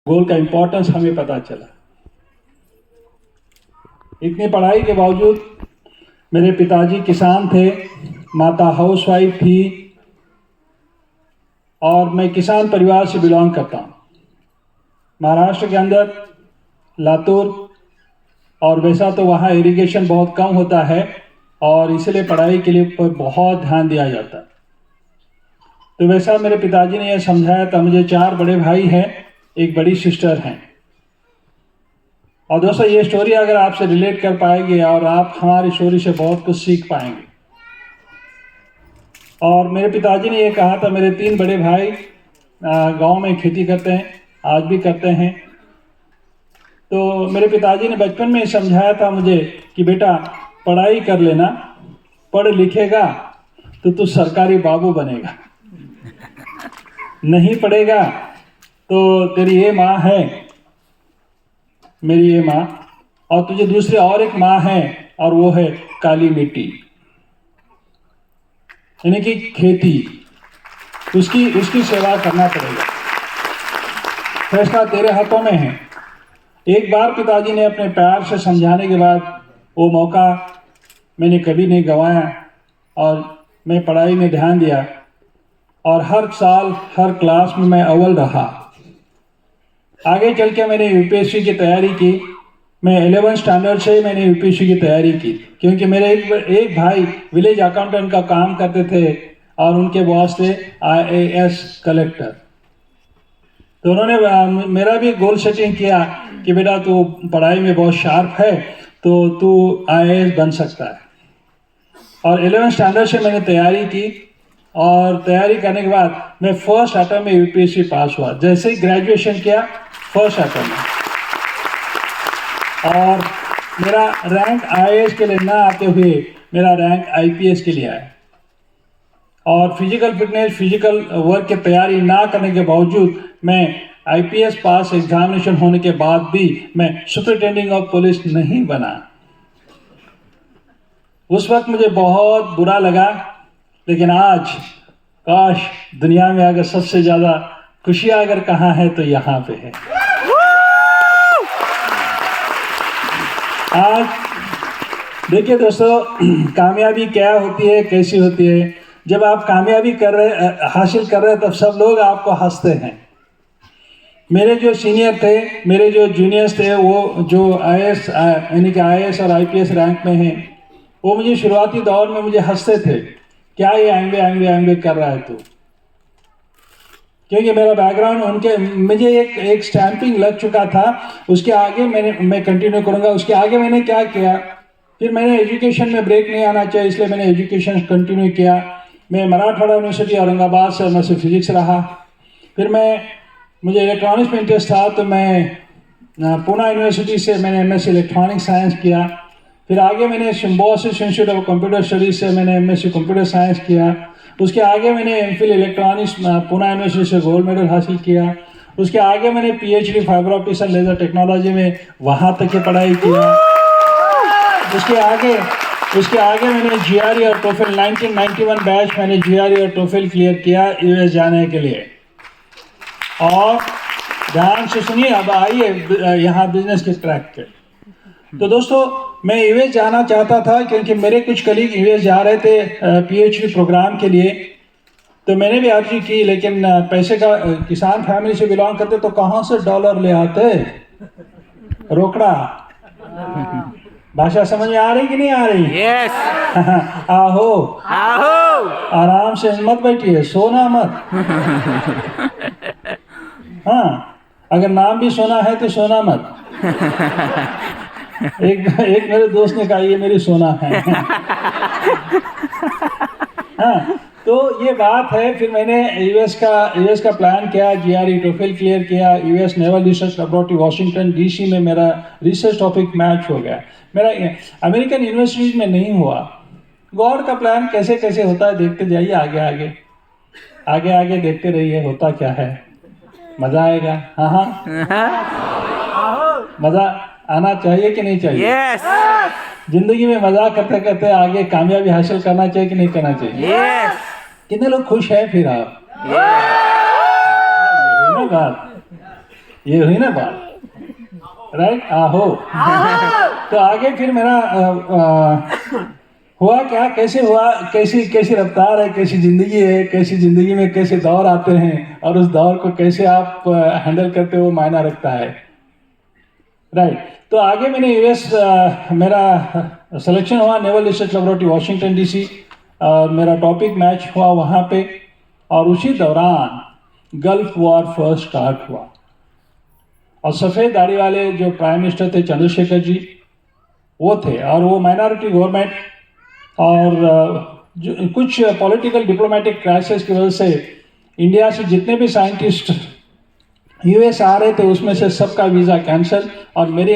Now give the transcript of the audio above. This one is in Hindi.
गोल का इम्पोर्टेंस हमें पता चला। इतनी पढ़ाई के बावजूद मेरे पिताजी किसान थे, माता हाउसवाइफ थी और मैं किसान परिवार से बिलोंग करता हूँ। महाराष्ट्र के अंदर लातूर, और वैसा तो वहाँ इरिगेशन बहुत कम होता है और इसलिए पढ़ाई के लिए पर बहुत ध्यान दिया जाता है। तो वैसा मेरे पिताजी ने यह समझाया था। मुझे 4 बड़े भाई हैं, एक बड़ी सिस्टर हैं। और दोस्तों, ये स्टोरी अगर आपसे रिलेट कर पाएंगे और आप हमारी स्टोरी से बहुत कुछ सीख पाएंगे। और मेरे पिताजी ने ये कहा था, मेरे 3 बड़े भाई गांव में खेती करते हैं, आज भी करते हैं। तो मेरे पिताजी ने बचपन में समझाया था मुझे कि बेटा पढ़ाई कर लेना, पढ़ लिखेगा तो तू सरकारी बाबू बनेगा, नहीं पढ़ेगा तो तेरी ये माँ है, मेरी ये माँ, और तुझे दूसरी और एक माँ है और वो है काली मिट्टी, यानी कि खेती, उसकी सेवा करना पड़ेगा। फैसला तेरे हाथों में है। एक बार पिताजी ने अपने प्यार से समझाने के बाद वो मौका मैंने कभी नहीं गंवाया और मैं पढ़ाई में ध्यान दिया और हर साल हर क्लास में मैं अव्वल रहा। आगे चल के मैंने यूपीएससी की तैयारी की। मैं 11th स्टैंडर्ड से मैंने यूपीएससी की तैयारी की, क्योंकि मेरे एक भाई विलेज अकाउंटेंट का काम करते थे और उनके बॉस थे IAS कलेक्टर। तो उन्होंने मेरा भी गोल सेटिंग किया कि बेटा तू पढ़ाई में बहुत शार्प है तो तू IAS बन सकता है। और 11th स्टैंडर्ड से मैंने तैयारी की और तैयारी करने के बाद मैं फर्स्ट अटेम्प्ट में यूपीएससी पास हुआ। जैसे ही ग्रेजुएशन किया, फर्स्ट अटेम्प्ट में, और मेरा रैंक IAS के लिए ना आते हुए मेरा रैंक IPS के लिए आया। और फिजिकल फिटनेस, फिजिकल वर्क की तैयारी ना करने के बावजूद मैं IPS पास एग्जामिनेशन होने के बाद भी मैं सुपरिटेंडिंग ऑफ पुलिस नहीं बना। उस वक्त मुझे बहुत बुरा लगा, लेकिन आज काश दुनिया में अगर सबसे ज्यादा खुशियां अगर कहाँ है तो यहाँ पे है। आज देखिए दोस्तों, कामयाबी क्या होती है, कैसी होती है। जब आप कामयाबी हासिल कर रहे हैं तब सब लोग आपको हंसते हैं। मेरे जो सीनियर थे, मेरे जो जूनियर्स थे, वो जो IAS यानी कि IAS और IPS रैंक में हैं, वो मुझे शुरुआती दौर में मुझे हंसते थे, क्या ये एमबीए कर रहा है तू। क्योंकि मेरा बैकग्राउंड मुझे एक स्टैंपिंग लग चुका था। उसके आगे मैं कंटिन्यू करूंगा। उसके आगे मैंने क्या किया, फिर मैंने एजुकेशन में ब्रेक नहीं आना चाहिए, इसलिए मैंने एजुकेशन कंटिन्यू किया। मैं मराठवाड़ा यूनिवर्सिटी औरंगाबाद से एमएससी फिजिक्स रहा। फिर मुझे इलेक्ट्रॉनिक्स में इंटरेस्ट था तो मैं पूना यूनिवर्सिटी से मैंने MSc इलेक्ट्रॉनिक साइंस किया। फिर आगे मैंने Symbiosis institute of computer studies से मैंने MSc कंप्यूटर साइंस किया। उसके आगे मैंने MPhil इलेक्ट्रॉनिक्स पूना यूनिवर्सिटी से गोल्ड मेडल हासिल किया। उसके आगे मैंने PhD fibre optics and laser technology में वहाँ तक की पढ़ाई किया। उसके आगे मैंने GRE और TOEFL 1991 बैच मैंने GRE और TOEFL क्लियर किया US जाने के लिए। और ध्यान से सुनिए, अब आइए यहाँ बिजनेस के ट्रैक पे। तो दोस्तों, मैं US जाना चाहता था क्योंकि मेरे कुछ कलीग US जा रहे थे PhD प्रोग्राम के लिए। तो मैंने भी अर्जी की, लेकिन पैसे का, किसान फैमिली से बिलोंग करते तो कहाँ से डॉलर ले आते, रोकड़ा। भाषा समझ में आ रही कि नहीं आ रही? यस। आहो आओ। आराम से मत बैठिए, सोना मत। हाँ, अगर नाम भी सोना है तो सोना मत। एक मेरे दोस्त ने कहा ये मेरी सोना है। हाँ, तो ये बात है। फिर मैंने यूएस का प्लान किया, GRE TOEFL क्लियर किया। US naval research laboratory Washington DC में मेरा रिसर्च टॉपिक मैच हो गया। मेरा अमेरिकन यूनिवर्सिटीज में नहीं हुआ। गॉड का प्लान कैसे कैसे होता है, देखते जाइए। आगे देखते रहिए, होता क्या है। मजा आएगा। हाँ, मजा आना चाहिए कि नहीं चाहिए? यस। जिंदगी में मजा करते करते आगे कामयाबी हासिल करना चाहिए कि नहीं करना चाहिए? यस। कितने लोग खुश हैं फिर आप? ना बात। ये हुई ना बात, राइट? आहो। तो आगे फिर मेरा हुआ क्या, कैसे हुआ, कैसी कैसी रफ्तार है, कैसी जिंदगी है, कैसी जिंदगी में कैसे दौर आते हैं और उस दौर को कैसे आप हैंडल करते हो, मायना रखता है, राइट? तो आगे मैंने यूएस, मेरा सिलेक्शन हुआ naval research laboratory Washington DC, और मेरा टॉपिक मैच हुआ वहाँ पे, और उसी दौरान गल्फ वॉर फर्स्ट स्टार्ट हुआ, और सफ़ेद दाढ़ी वाले जो प्राइम मिनिस्टर थे चंद्रशेखर जी, वो थे, और वो माइनॉरिटी गवर्नमेंट, और जो कुछ पॉलिटिकल डिप्लोमेटिक क्राइसिस की वजह से इंडिया से जितने भी साइंटिस्ट यूएस आ रहे थे उसमें से सबका वीज़ा कैंसिल, और मेरे